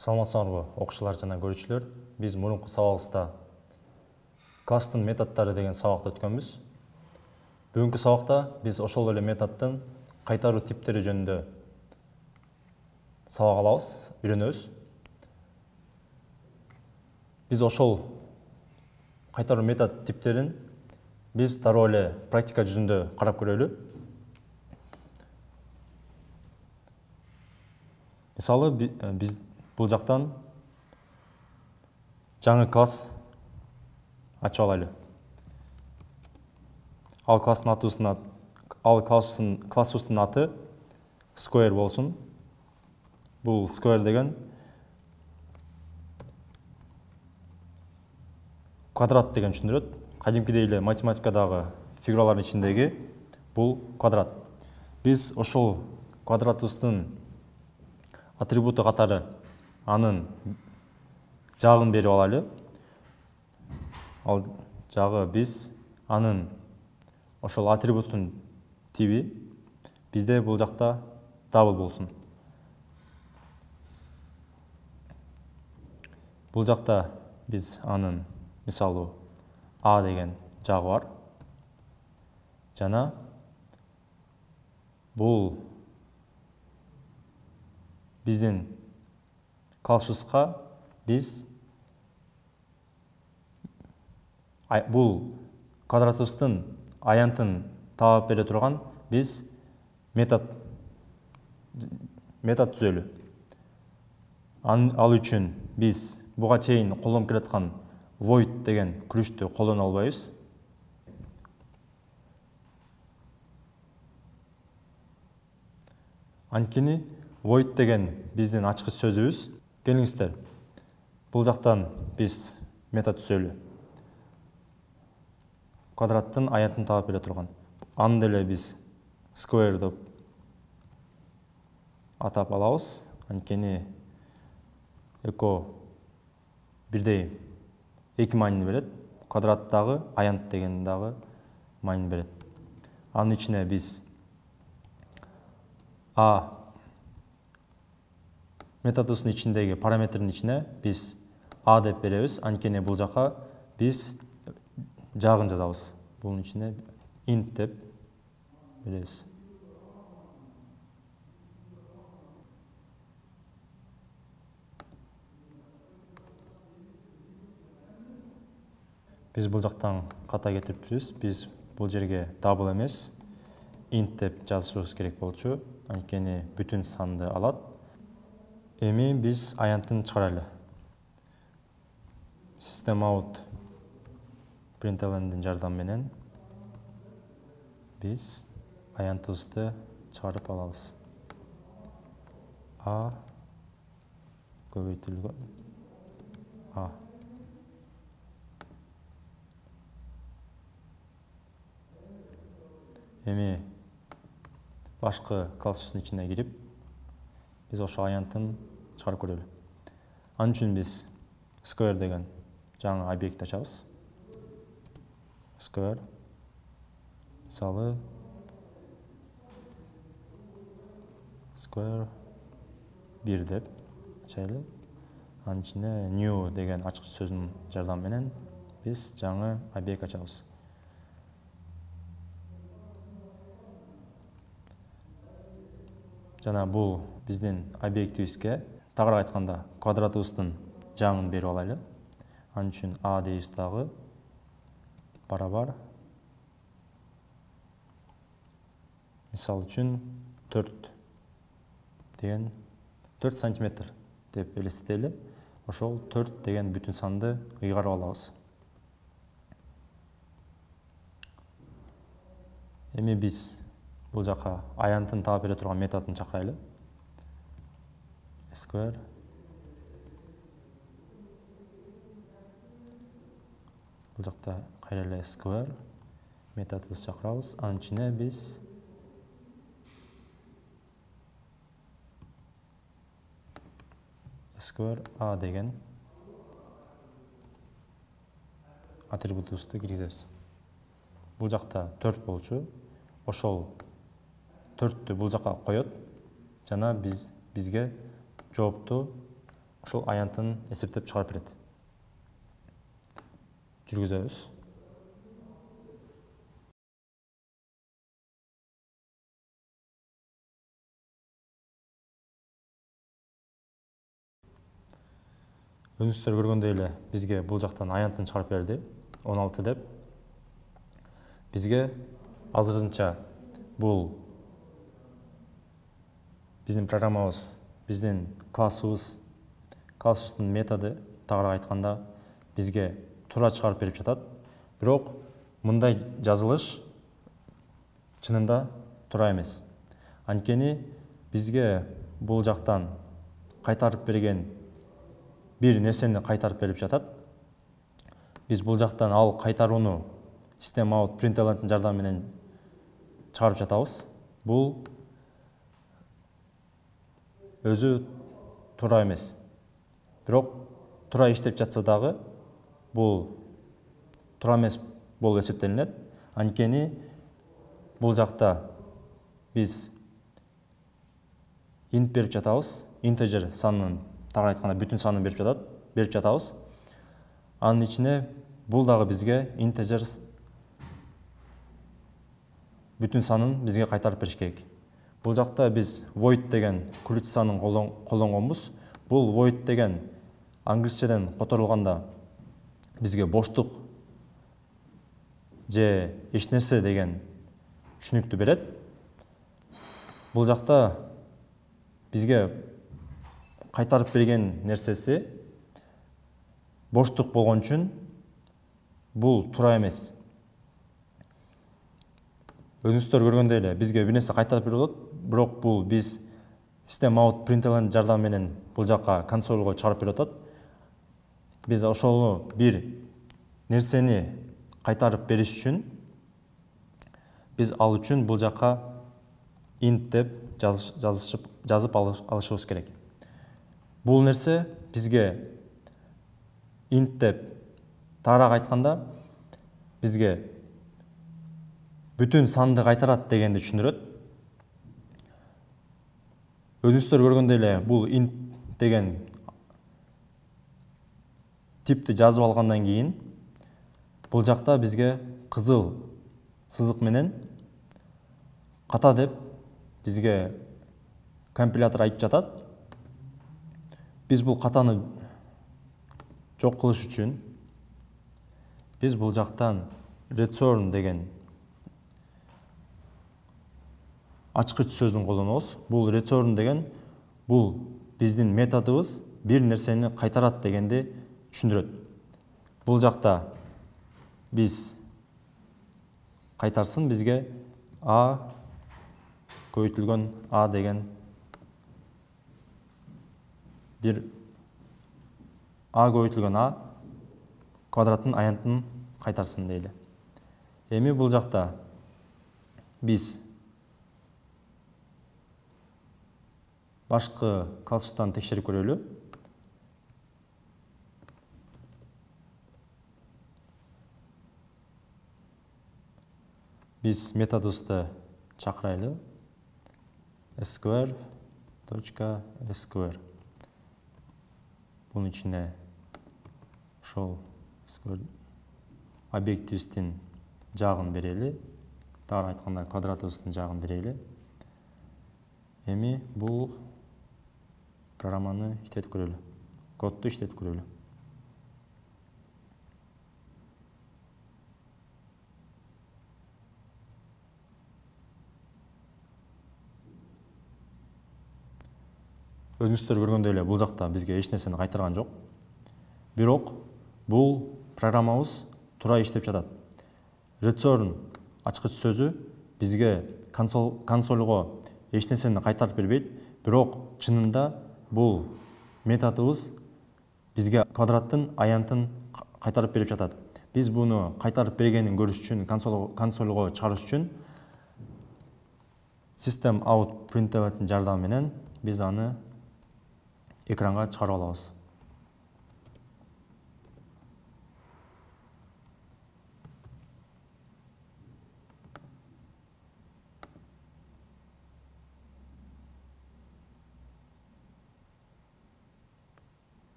Саламатсыңарбы окуучулар жана көрүүчүлөр. Биз мурунку сабагыбызда класстын методдору деген сабакты өткөнбүз. Бүгүнкү сабакта биз ошол эле методдун кайтаруу типтери жөнүндө сабак алабыз, үйрөнөбүз. Биз ошол кайтаруу метод типтерин биз дароо эле практика жүзүндө карап көрөлү. Мисалы, биз бул жактан жаңы класс ачып алайлы. Ал классыбыздын аты Square болсун. Бул Square деген квадрат деген түшүндүрөт. Кадимкидей эле математикадагы фигуралардын ичиндеги бул квадрат. Биз ошол квадратыбыздын атрибуту катары анын жагын берип алайлы. Ал жагы биз анын ошол атрибуттун тиби бизде бул жакта дабл болсун. Бул жакта биз анын мисалы А деген жагы бар. Жана бул биздин классыбызга биз бул квадратыбыздын аянтын таап бере турган биз метод түзөлү. Ал үчүн биз буга чейин колдонуп келаткан void деген күрүштү колдоно албайбыз. Анткени void деген биздин ачкыч сөзүбүз. Келиңиздер, бул жактан биз метод түзөлү. Квадраттын аянтын таап бере турган. Аны деле биз square деп атап алабыз. Анткени эко бирдей эки маанини берет. Квадраттагы аянт деген дагы маанини берет. Анын ичине биз А методубуздун ичиндеги параметрдин ичине биз А деп беребиз. Анткени бул жака биз жагын жазабыз. Бунун ичине int деп беребиз. Биз бул жактан ката кетириптирбиз. Биз бул жерге double эмес, int деп жазышыбыз керек болчу. Анткени бүтүн санды алат. Эми биз аянтын чыгарайлы. System out println'дин жардамы менен биз аянтыбызды чыгарып алабыз. А көбөйтүлгөн А. Эми башкы классыбыздын ичине кирип, биз ошо аянтын чыгарып көрөлү. Анын үчүн биз Square деген жаңы объект ачабыз. Square мисалы Square 1 деп ачайлы. Анын ичине new деген ачкыч сөздүн жардамы менен биз жаңы объект ачабыз. Жана бул биздин объектибизге тагыраак айтканда квадратыбыздын жаңын берип алайлы. Анын үчүн А дейбиз дагы барабар. Мисал үчүн 4 деген 4 сантиметр деп элестетели. Ошол 4 деген бүтүн санды ыйгарып алабыз. Эми биз бул жака аянтын таап бере турган методун чакырайлы. Square бул жакта кайра эле Square методубузду чакырабыз. Анын ичине биз Square A деген атрибутубузду киргизебиз. Бул жакта 4 болчу. Ошол 4-тү бул жака коёт. Жана бизге жоопту ошол аянтын эсептеп чыгарып берет. Жүргүзөбүз. Өзүңүздөр көргөндөй эле бизге бул жактан аянтын чыгарып берди, 16 деп. Бизге азырынча бул биздин программабыз, биздин классыбыздын методу, тагыраак айтканда, бизге туура чыгарып берип жатат. Бирок мындай жазылыш чынында туура эмес. Анткени бизге бул жактан кайтарып берген бир нерсени кайтарып берип жатат. Биз бул жактан ал кайтарууну систем out println жардамы менен чыгарып жатабыз. Бул өзү туура эмес. Бирок туура иштеп жатса дагы бул туура эмес болуп эсептелинет. Анткени бул жакта биз int берип жатабыз. Integer санын, тагыраак айтканда бүтүн санын берип жатабыз. Анын ичине бул дагы бизге integer бүтүн санын бизге кайтарып бериш керек. Бул жакта биз void деген ключ санын колдонгонбуз. Бул void деген англисчеден которулганда бизге боштук же эч нерсе деген түшүнүктү берет. Бул жакта бизге кайтарып берген нерсеси боштук болгон үчүн бул туура эмес. Өзүңүздөр көргөндөй эле бизге бир нерсе кайтарып берип атат, бирок бул биз system out println жардамы менен бул жакка консольго чыгарып берип атат. Биз ошол бир нерсени кайтарып бериш үчүн биз ал үчүн бул жакка int деп жазып алышыбыз керек. Бул нерсе бизге int деп тагыраак айтканда бизге бүтүн санды кайтарат дегенди түшүндүрөт. Өзүңүздөр көргөндөй эле бул int деген типти жазып алгандан кийин бул жакта бизге кызыл сызык менен ката деп бизге компилятор айтып жатат. Биз бул катаны жок кылыш үчүн биз бул жактан return деген ачкыч сөзүн колдонобуз. Бул return деген бул биздин методубуз бир нерсени кайтарат дегенди түшүндүрөт. Бул жакта биз кайтарсын бизге a көбөйтүлгөн a деген бир a көбөйтүлгөн a квадраттын аянтын кайтарсын дейли. Эми бул жакта биз башкы класстан текшерип көрөлү. Биз методубузду чакырайлы. square.square. Bunun içine ошол объектибиздин жагын берели. Тагыраак айтканда квадратыбыздын жагын берели. Эми бул программаны иштетип көрөлү. Кодду иштетип көрөлү. Өзүңүздөр көргөндөй эле бул жакта бизге эч нерсени кайтарган жок. Бирок бул программабыз туура иштеп жатат. Return ачкыч сөзү бизге консольго эч нерсени кайтарып бербейт. Бирок чынында бул методубуз бизге квадраттын аянтын кайтарып берип жатат. Биз буну кайтарып бергенин көрүш үчүн консольго чыгарыш үчүн system out println жардамы менен биз аны экранга чыгарып алабыз.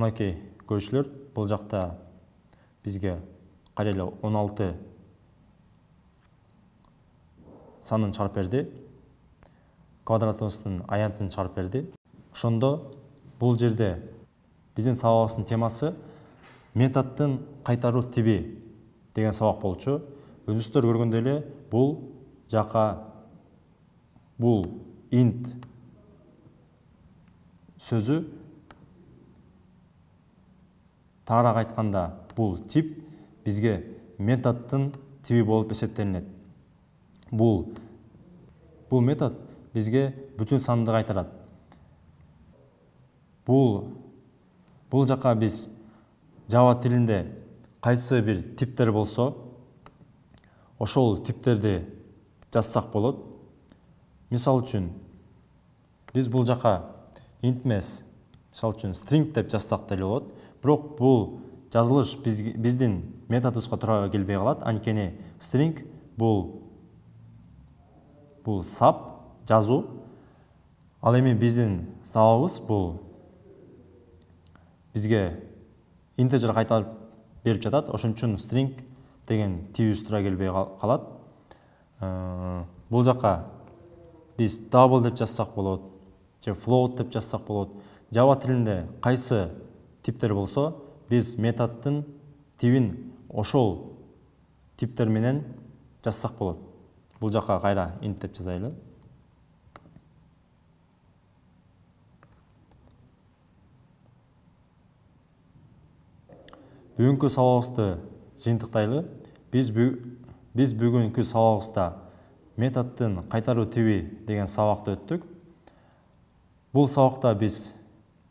мынакей көрүүчүлөр, бул жакта бизге кайра 16 санын чыгарып берди. Квадратыбыздын аянтын чыгарып берди. Ошондо бул жерде биздин сабагыбыздын темасы методдун кайтаруу тиби деген сабак болчу. Өзүңүздөр көргөндөй эле бул жака бул int сөзү тагыраак айтканда бул тип бизге методдун тиби болуп эсептелинет. Бул метод бизге бүтүн санды кайтарат. Бул жака биз Java тилинде кайсы бир типтер болсо, ошол типтерди жазсак болот. Мисал үчүн биз бул жака int эмес, мисал үчүн string деп жазсак деле болот. Бирок бул жазылыш биздин методубузга туура келбей калат. Анткени string бул сап, жазуу. Ал эми биздин сабагыбыз бул бизге integer кайтарып берип жатат. Ошон үчүн string деген тибибиз туура келбей калат. Бул жака биз double деп жазсак болот, же float деп жазсак болот. Java тилинде кайсы типтер болсо, биз методдун тибин ошол типтер менен жазсак болот. Бул жака кайра int деп жазайлы. Бүгүнкү сабагыбызды жыйынтыктайлы. Биз бүгүнкү сабагыбызда методдун кайтаруу тиби деген сабакты өттүк. Бул сабакта биз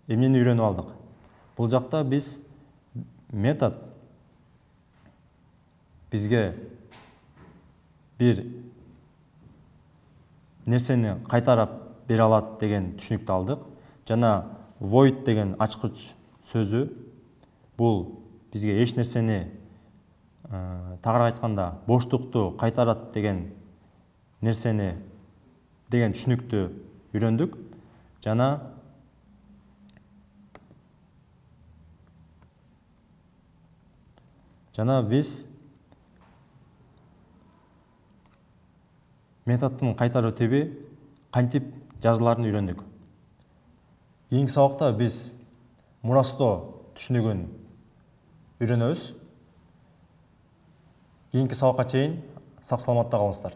эмнени үйрөнүп алдык? Бул жакта биз метод бизге бир нерсени кайтарып бере алат деген түшүнүктү алдык. Жана void деген ачкыч сөзү бул бизге эч нерсени тагыраак айтканда боштукту кайтарат деген нерсени деген түшүнүктү үйрөндүк. Жана биз методдун кайтаруу тиби кантип жазыларын үйрөндүк. Кийинки сабакта биз мурастоо түшүнүгүн үйрөнөбүз. Кийинки сабакка чейин сак саламатта калыңыздар.